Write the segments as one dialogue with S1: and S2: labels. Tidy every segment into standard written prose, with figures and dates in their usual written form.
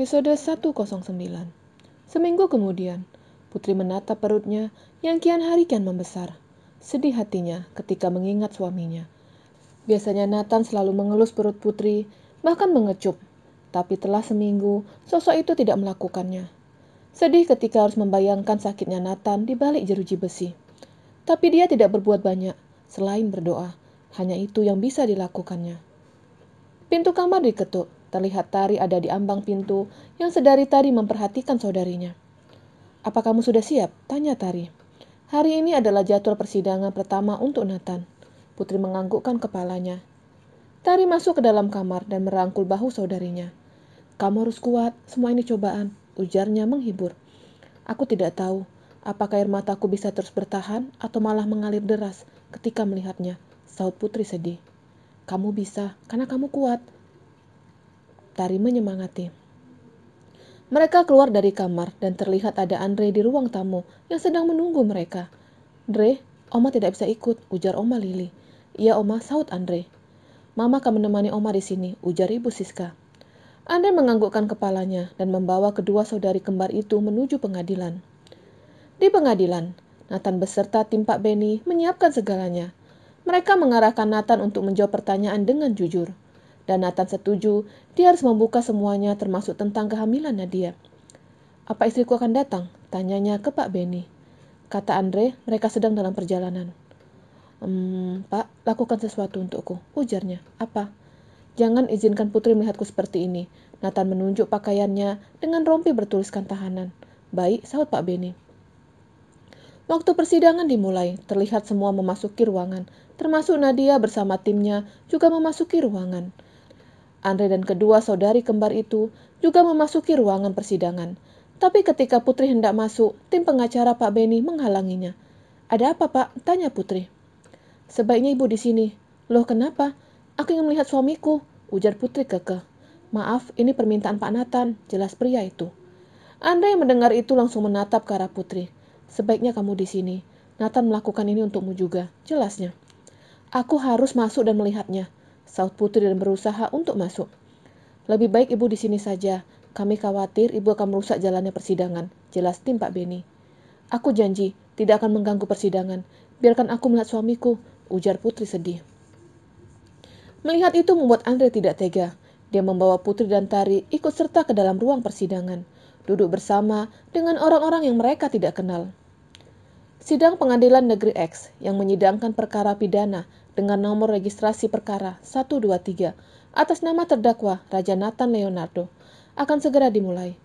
S1: Episode 109. Seminggu kemudian, Putri menatap perutnya yang kian hari kian membesar. Sedih hatinya ketika mengingat suaminya. Biasanya Nathan selalu mengelus perut Putri, bahkan mengecup. Tapi telah seminggu, sosok itu tidak melakukannya. Sedih ketika harus membayangkan sakitnya Nathan di balik jeruji besi. Tapi dia tidak berbuat banyak, selain berdoa. Hanya itu yang bisa dilakukannya. Pintu kamar diketuk. Terlihat Tari ada di ambang pintu yang sedari tadi memperhatikan saudarinya. "Apa kamu sudah siap?" tanya Tari. "Hari ini adalah jadwal persidangan pertama untuk Nathan." Putri menganggukkan kepalanya. Tari masuk ke dalam kamar dan merangkul bahu saudarinya. "Kamu harus kuat, semua ini cobaan," ujarnya menghibur. "Aku tidak tahu apakah air mataku bisa terus bertahan atau malah mengalir deras ketika melihatnya," sahut Putri sedih. "Kamu bisa, karena kamu kuat," Tari menyemangati. Mereka keluar dari kamar dan terlihat ada Andre di ruang tamu yang sedang menunggu mereka. "Andre, Oma tidak bisa ikut," ujar Oma Lili. "Iya, Oma," sahut Andre. "Mama akan menemani Oma di sini," ujar Ibu Siska. Andre menganggukkan kepalanya dan membawa kedua saudari kembar itu menuju pengadilan. Di pengadilan, Nathan beserta tim Pak Benny menyiapkan segalanya. Mereka mengarahkan Nathan untuk menjawab pertanyaan dengan jujur. Dan Nathan setuju, dia harus membuka semuanya termasuk tentang kehamilan Nadia. "Apa istriku akan datang?" tanyanya ke Pak Benny. Kata Andre, mereka sedang dalam perjalanan. Pak, lakukan sesuatu untukku," ujarnya. "Apa?" "Jangan izinkan Putri melihatku seperti ini." Nathan menunjuk pakaiannya dengan rompi bertuliskan tahanan. "Baik," sahut Pak Benny. Waktu persidangan dimulai, terlihat semua memasuki ruangan, termasuk Nadia bersama timnya juga memasuki ruangan. Andre dan kedua saudari kembar itu juga memasuki ruangan persidangan. Tapi ketika Putri hendak masuk, tim pengacara Pak Benny menghalanginya. "Ada apa, Pak?" tanya Putri. "Sebaiknya Ibu di sini." "Loh, kenapa?" "Aku ingin melihat suamiku," ujar Putri kekeh. "Maaf, ini permintaan Pak Nathan," jelas pria itu. Andre yang mendengar itu langsung menatap ke arah Putri. "Sebaiknya kamu di sini. Nathan melakukan ini untukmu juga," jelasnya. "Aku harus masuk dan melihatnya," sahut Putri dan berusaha untuk masuk. "Lebih baik Ibu di sini saja. Kami khawatir Ibu akan merusak jalannya persidangan," jelas tim Pak Benny. "Aku janji tidak akan mengganggu persidangan. Biarkan aku melihat suamiku," ujar Putri sedih. Melihat itu membuat Andre tidak tega. Dia membawa Putri dan Tari ikut serta ke dalam ruang persidangan, duduk bersama dengan orang-orang yang mereka tidak kenal. Sidang Pengadilan Negeri X yang menyidangkan perkara pidana dengan nomor registrasi perkara 123 atas nama terdakwa Raja Nathan Leonardo akan segera dimulai.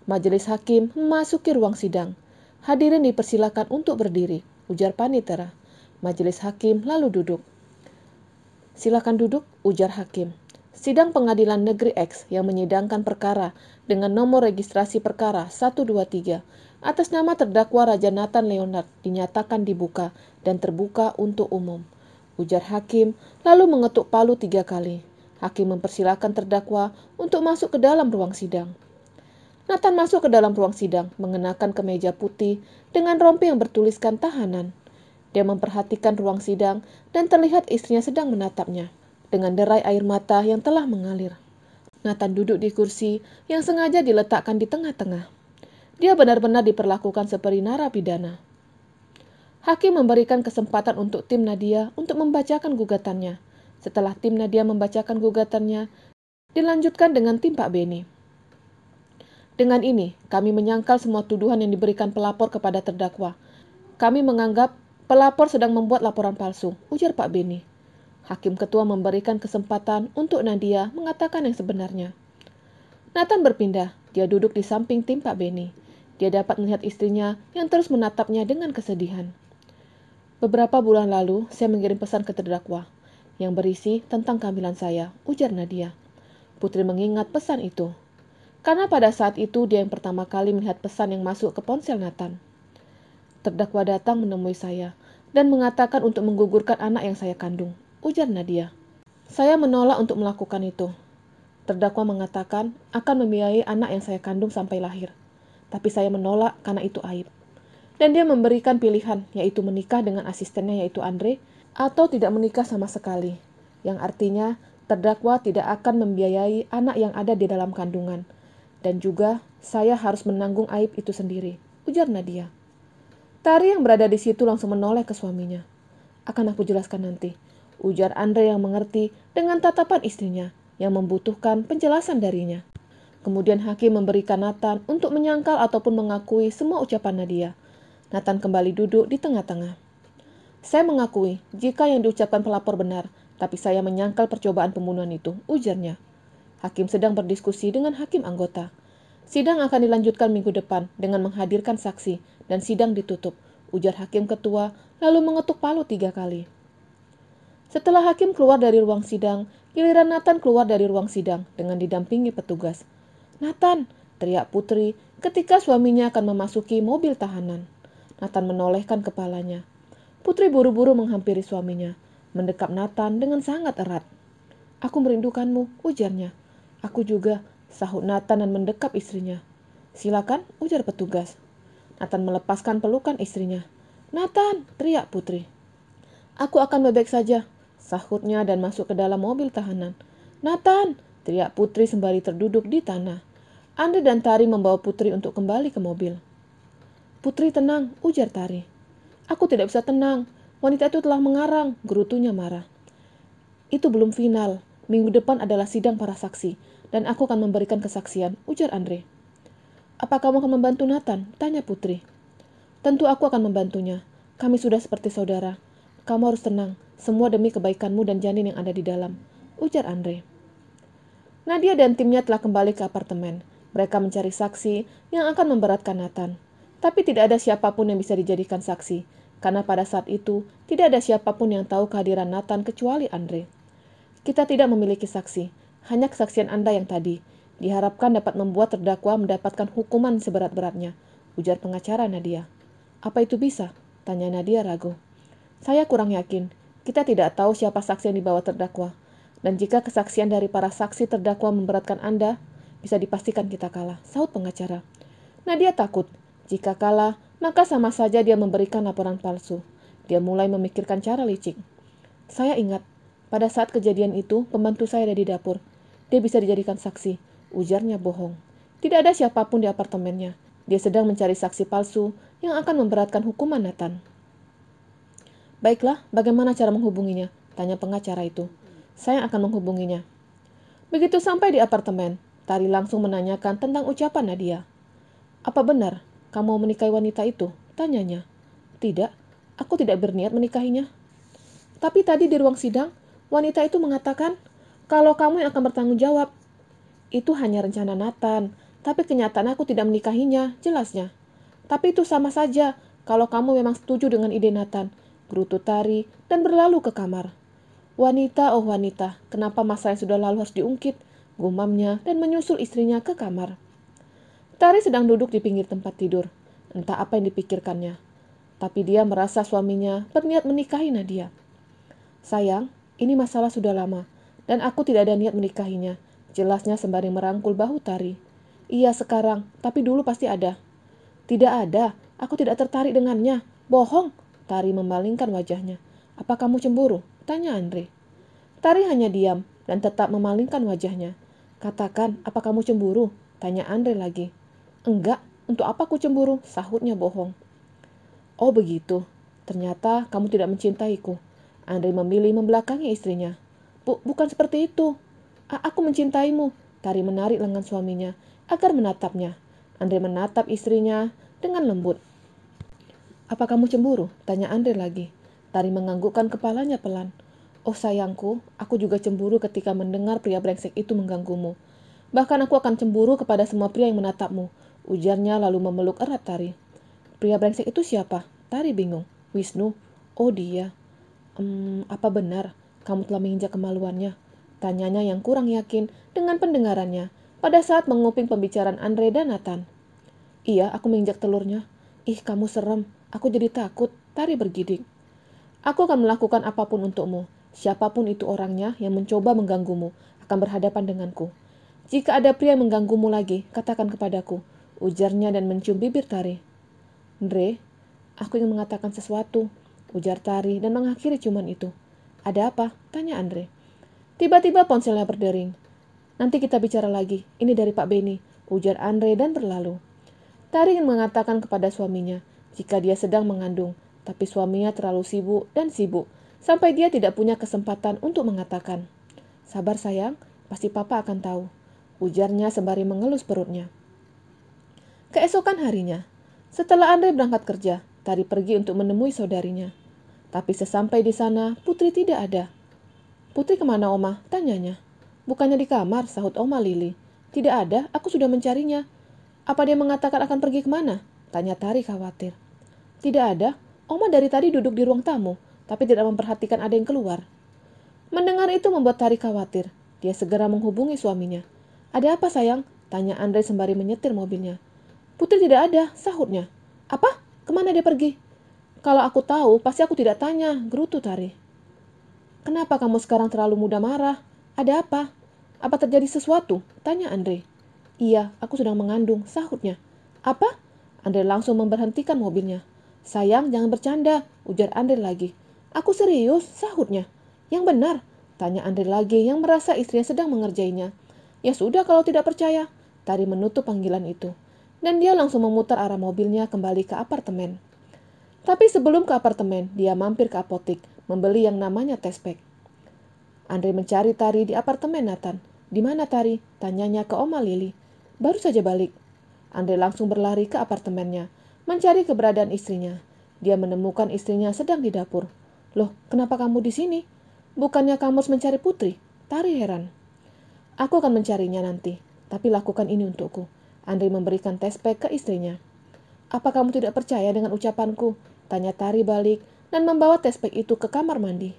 S1: Majelis hakim memasuki ruang sidang. "Hadirin dipersilakan untuk berdiri," ujar panitera. Majelis hakim lalu duduk. "Silakan duduk," ujar hakim. Sidang Pengadilan Negeri X yang menyidangkan perkara dengan nomor registrasi perkara 123 atas nama terdakwa Raja Nathan Leonard dinyatakan dibuka dan terbuka untuk umum, ujar hakim lalu mengetuk palu 3 kali. Hakim mempersilahkan terdakwa untuk masuk ke dalam ruang sidang. Nathan masuk ke dalam ruang sidang mengenakan kemeja putih dengan rompi yang bertuliskan tahanan. Dia memperhatikan ruang sidang dan terlihat istrinya sedang menatapnya dengan derai air mata yang telah mengalir. Nathan duduk di kursi yang sengaja diletakkan di tengah-tengah. Dia benar-benar diperlakukan seperti narapidana. Hakim memberikan kesempatan untuk tim Nadia untuk membacakan gugatannya. Setelah tim Nadia membacakan gugatannya, dilanjutkan dengan tim Pak Benny. "Dengan ini, kami menyangkal semua tuduhan yang diberikan pelapor kepada terdakwa. Kami menganggap pelapor sedang membuat laporan palsu," ujar Pak Benny. Hakim ketua memberikan kesempatan untuk Nadia mengatakan yang sebenarnya. Nathan berpindah. Dia duduk di samping tim Pak Benny. Dia dapat melihat istrinya yang terus menatapnya dengan kesedihan. "Beberapa bulan lalu, saya mengirim pesan ke terdakwa yang berisi tentang kehamilan saya," ujar Nadia. Putri mengingat pesan itu. Karena pada saat itu dia yang pertama kali melihat pesan yang masuk ke ponsel Nathan. "Terdakwa datang menemui saya dan mengatakan untuk menggugurkan anak yang saya kandung," ujar Nadia. "Saya menolak untuk melakukan itu. Terdakwa mengatakan akan membiayai anak yang saya kandung sampai lahir. Tapi saya menolak karena itu aib. Dan dia memberikan pilihan, yaitu menikah dengan asistennya yaitu Andre, atau tidak menikah sama sekali. Yang artinya terdakwa tidak akan membiayai anak yang ada di dalam kandungan. Dan juga saya harus menanggung aib itu sendiri, ujar Nadia. Tari yang berada di situ langsung menoleh ke suaminya. Akan aku jelaskan nanti, ujar Andre yang mengerti dengan tatapan istrinya yang membutuhkan penjelasan darinya. Kemudian hakim memberikan Nathan untuk menyangkal ataupun mengakui semua ucapan Nadia. Nathan kembali duduk di tengah-tengah. Saya mengakui jika yang diucapkan pelapor benar, tapi saya menyangkal percobaan pembunuhan itu, ujarnya. Hakim sedang berdiskusi dengan hakim anggota. Sidang akan dilanjutkan minggu depan dengan menghadirkan saksi dan sidang ditutup, ujar hakim ketua lalu mengetuk palu 3 kali. Setelah hakim keluar dari ruang sidang, giliran Nathan keluar dari ruang sidang dengan didampingi petugas. Nathan, teriak Putri ketika suaminya akan memasuki mobil tahanan. Nathan menolehkan kepalanya. Putri buru-buru menghampiri suaminya, mendekap Nathan dengan sangat erat. Aku merindukanmu, ujarnya. Aku juga, sahut Nathan dan mendekap istrinya. Silakan, ujar petugas. Nathan melepaskan pelukan istrinya. Nathan, teriak Putri. Aku akan baik-baik saja, sahutnya dan masuk ke dalam mobil tahanan. Nathan, teriak Putri sembari terduduk di tanah. Andre dan Tari membawa Putri untuk kembali ke mobil. Putri tenang, ujar Tari. Aku tidak bisa tenang. Wanita itu telah mengarang, gerutunya marah. Itu belum final. Minggu depan adalah sidang para saksi, dan aku akan memberikan kesaksian, ujar Andre. Apa kamu akan membantu Nathan? Tanya Putri. Tentu aku akan membantunya. Kami sudah seperti saudara. Kamu harus tenang, semua demi kebaikanmu dan janin yang ada di dalam, ujar Andre. Nadia dan timnya telah kembali ke apartemen. Mereka mencari saksi yang akan memberatkan Nathan. Tapi tidak ada siapapun yang bisa dijadikan saksi, karena pada saat itu tidak ada siapapun yang tahu kehadiran Nathan kecuali Andre. Kita tidak memiliki saksi, hanya kesaksian Anda yang tadi. Diharapkan dapat membuat terdakwa mendapatkan hukuman seberat-beratnya, ujar pengacara Nadia. Apa itu bisa? Tanya Nadia ragu. Saya kurang yakin. Kita tidak tahu siapa saksi yang dibawa terdakwa. Dan jika kesaksian dari para saksi terdakwa memberatkan Anda, bisa dipastikan kita kalah, sahut pengacara. Nadia takut. Jika kalah, maka sama saja dia memberikan laporan palsu. Dia mulai memikirkan cara licik. Saya ingat, pada saat kejadian itu, pembantu saya ada di dapur. Dia bisa dijadikan saksi, ujarnya bohong. Tidak ada siapapun di apartemennya. Dia sedang mencari saksi palsu yang akan memberatkan hukuman Nathan. Baiklah, bagaimana cara menghubunginya? Tanya pengacara itu. Saya akan menghubunginya. Begitu sampai di apartemen, Tari langsung menanyakan tentang ucapan Nadia. Apa benar kamu mau menikahi wanita itu? Tanyanya. Tidak, aku tidak berniat menikahinya. Tapi tadi di ruang sidang, wanita itu mengatakan kalau kamu yang akan bertanggung jawab. Itu hanya rencana Nathan, tapi kenyataan aku tidak menikahinya, jelasnya. Tapi itu sama saja kalau kamu memang setuju dengan ide Nathan, gerutu Tari dan berlalu ke kamar. Wanita, oh wanita, kenapa masa yang sudah lalu harus diungkit? Gumamnya dan menyusul istrinya ke kamar. Tari sedang duduk di pinggir tempat tidur. Entah apa yang dipikirkannya. Tapi dia merasa suaminya berniat menikahi Nadia. Sayang, ini masalah sudah lama, dan aku tidak ada niat menikahinya, jelasnya sembari merangkul bahu Tari. Iya sekarang, tapi dulu pasti ada. Tidak ada, aku tidak tertarik dengannya. Bohong, Tari memalingkan wajahnya. Apa kamu cemburu? Tanya Andre. Tari hanya diam dan tetap memalingkan wajahnya. Katakan, apa kamu cemburu? Tanya Andre lagi. Enggak, untuk apa aku cemburu? Sahutnya bohong. Oh begitu, ternyata kamu tidak mencintaiku. Andre memilih membelakangi istrinya. Bukan seperti itu. Aku mencintaimu. Tari menarik lengan suaminya agar menatapnya. Andre menatap istrinya dengan lembut. Apa kamu cemburu? Tanya Andre lagi. Tari menganggukkan kepalanya pelan. Oh sayangku, aku juga cemburu ketika mendengar pria brengsek itu mengganggumu. Bahkan aku akan cemburu kepada semua pria yang menatapmu, ujarnya lalu memeluk erat Tari. Pria brengsek itu siapa? Tari bingung. Wisnu. Oh dia. Apa benar kamu telah menginjak kemaluannya? Tanyanya yang kurang yakin dengan pendengarannya pada saat menguping pembicaraan Andre dan Nathan. Iya, aku menginjak telurnya. Ih, kamu serem. Aku jadi takut. Tari bergidik. Aku akan melakukan apapun untukmu. Siapapun itu orangnya yang mencoba mengganggumu akan berhadapan denganku. Jika ada pria yang mengganggumu lagi, katakan kepadaku, ujarnya dan mencium bibir Tari. Andre, aku ingin mengatakan sesuatu, ujar Tari dan mengakhiri ciuman itu. Ada apa? Tanya Andre. Tiba-tiba ponselnya berdering. Nanti kita bicara lagi, ini dari Pak Beni, ujar Andre dan berlalu. Tari ingin mengatakan kepada suaminya jika dia sedang mengandung, tapi suaminya terlalu sibuk sampai dia tidak punya kesempatan untuk mengatakan. Sabar sayang, pasti papa akan tahu, ujarnya sembari mengelus perutnya. Keesokan harinya, setelah Andre berangkat kerja, Tari pergi untuk menemui saudarinya. Tapi sesampai di sana, Putri tidak ada. Putri kemana, Oma? Tanyanya. Bukannya di kamar, sahut Oma Lili. Tidak ada, aku sudah mencarinya. Apa dia mengatakan akan pergi kemana? Tanya Tari khawatir. Tidak ada, Oma dari tadi duduk di ruang tamu, tapi tidak memperhatikan ada yang keluar. Mendengar itu membuat Tari khawatir. Dia segera menghubungi suaminya. Ada apa sayang? Tanya Andre sembari menyetir mobilnya. Putri tidak ada, sahutnya. Apa? Kemana dia pergi? Kalau aku tahu, pasti aku tidak tanya, gerutu Tari. Kenapa kamu sekarang terlalu mudah marah? Ada apa? Apa terjadi sesuatu? Tanya Andre. Iya, aku sedang mengandung, sahutnya. Apa? Andre langsung memberhentikan mobilnya. Sayang, jangan bercanda, ujar Andre lagi. Aku serius, sahutnya. Yang benar, tanya Andre lagi yang merasa istrinya sedang mengerjainya. Ya sudah kalau tidak percaya. Tari menutup panggilan itu. Dan dia langsung memutar arah mobilnya kembali ke apartemen. Tapi sebelum ke apartemen, dia mampir ke apotik, membeli yang namanya tespek. Andre mencari Tari di apartemen Nathan. Di mana Tari? Tanyanya ke Oma Lili. Baru saja balik. Andre langsung berlari ke apartemennya, mencari keberadaan istrinya. Dia menemukan istrinya sedang di dapur. Loh, kenapa kamu di sini? Bukannya kamu harus mencari Putri? Tari heran. Aku akan mencarinya nanti, tapi lakukan ini untukku. Andre memberikan tespek ke istrinya. Apa kamu tidak percaya dengan ucapanku? Tanya Tari balik dan membawa tespek itu ke kamar mandi.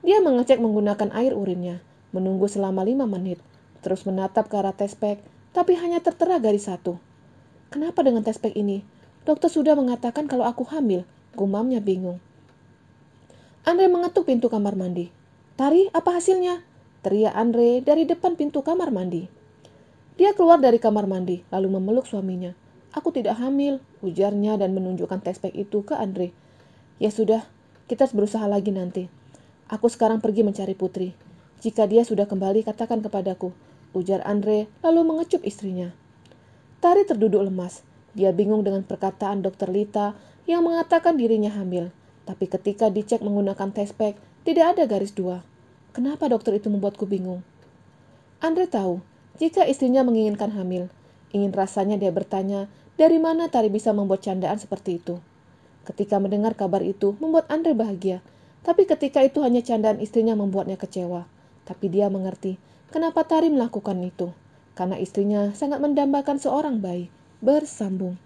S1: Dia mengecek menggunakan air urinnya, menunggu selama 5 menit, terus menatap ke arah tespek, tapi hanya tertera garis satu. Kenapa dengan tespek ini? Dokter sudah mengatakan kalau aku hamil, gumamnya bingung. Andre mengetuk pintu kamar mandi. Tari, apa hasilnya? Teriak Andre dari depan pintu kamar mandi. Dia keluar dari kamar mandi, lalu memeluk suaminya. Aku tidak hamil, ujarnya dan menunjukkan tespek itu ke Andre. Ya sudah, kita harus berusaha lagi nanti. Aku sekarang pergi mencari Putri. Jika dia sudah kembali, katakan kepadaku, ujar Andre lalu mengecup istrinya. Tari terduduk lemas. Dia bingung dengan perkataan Dokter Lita yang mengatakan dirinya hamil. Tapi ketika dicek menggunakan tespek, tidak ada garis 2. Kenapa dokter itu membuatku bingung? Andre tahu, jika istrinya menginginkan hamil, ingin rasanya dia bertanya, dari mana Tari bisa membuat candaan seperti itu. Ketika mendengar kabar itu, membuat Andre bahagia. Tapi ketika itu hanya candaan istrinya membuatnya kecewa. Tapi dia mengerti, kenapa Tari melakukan itu. Karena istrinya sangat mendambakan seorang bayi. Bersambung.